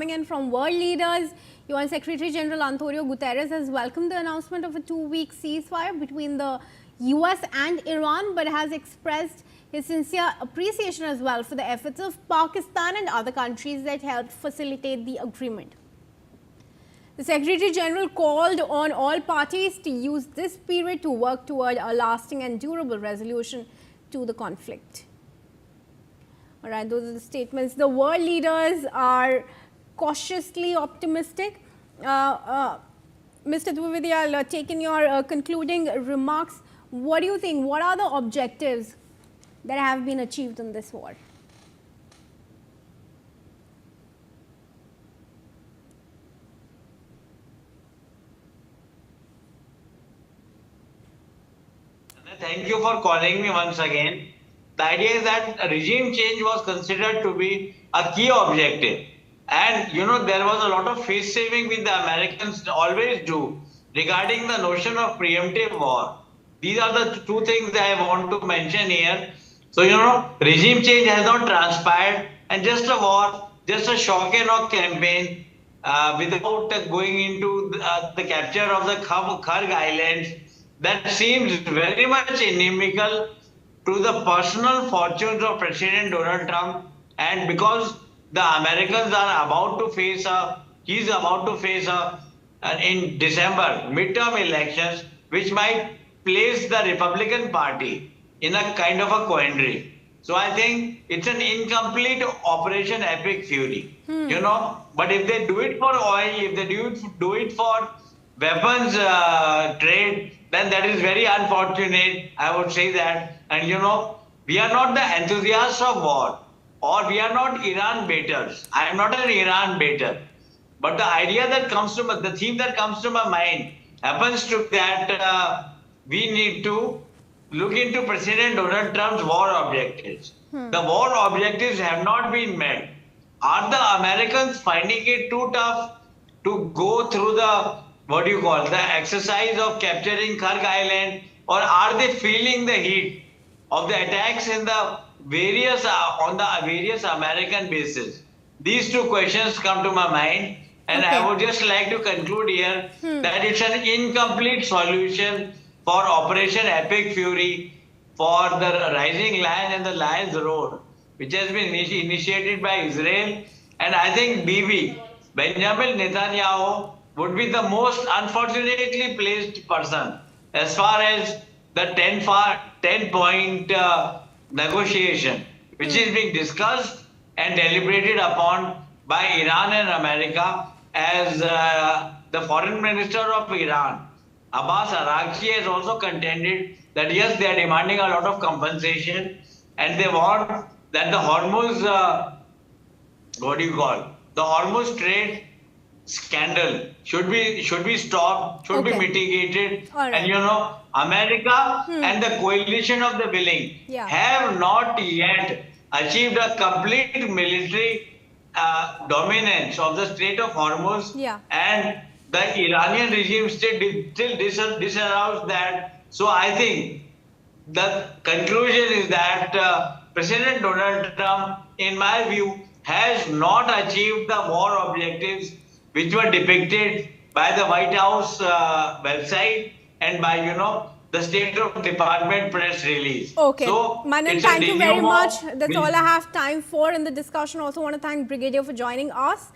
coming in from world leaders. UN Secretary-General António Guterres has welcomed the announcement of a 2-week ceasefire between the US and Iran, but has expressed his sincere appreciation as well for the efforts of Pakistan and other countries that helped facilitate the agreement. The Secretary-General called on all parties to use this period to work toward a lasting and durable resolution to the conflict. All right, those are the statements. The world leaders are cautiously optimistic. Mr. Dwivedi, I'll take in your concluding remarks. What do you think? What are the objectives that have been achieved in this war? Thank you for calling me once again. The idea is that regime change was considered to be a key objective. And there was a lot of face saving which the Americans always do regarding the notion of preemptive war. These are the two things that I want to mention here. So, regime change has not transpired, and just a war, just a shock and awe campaign without going into the capture of the Kharg Islands, that seems very much inimical to the personal fortunes of President Donald Trump. And because the Americans are about to face he's about to face in December midterm elections, which might place the Republican Party in a kind of a quandary. So I think it's an incomplete Operation Epic Fury, But if they do it for oil, if they do it for weapons trade, then that is very unfortunate, I would say that. And we are not the enthusiasts of war, or we are not Iran baiters. I am not an Iran baiter. But the idea that comes to the theme that comes to my mind happens to that we need to look into President Donald Trump's war objectives. The war objectives have not been met. Are the Americans finding it too tough to go through the the exercise of capturing Kharg Island, or are they feeling the heat of the attacks in the various on the various American bases? These two questions come to my mind, and I would just like to conclude here that it's an incomplete solution for Operation Epic Fury, for the Rising Lion and the Lion's Roar, which has been initiated by Israel. And I think Benjamin Netanyahu would be the most unfortunately placed person as far as the 10-point negotiation, which is being discussed and deliberated upon by Iran and America. As the foreign minister of Iran, Abbas Araghchi, has also contended that yes, they are demanding a lot of compensation, and they want that the Hormuz, the Hormuz trade scandal should be stopped, should be mitigated. Right. And America and the coalition of the willing have not yet achieved a complete military dominance of the Strait of Hormuz, and the Iranian regime still disallows that. So I think the conclusion is that President Donald Trump, in my view, has not achieved the war objectives which were depicted by the White House website and by, the State Department press release. Okay. So, Manan, thank you very much. That's all I have time for in the discussion. Also want to thank Brigadier for joining us.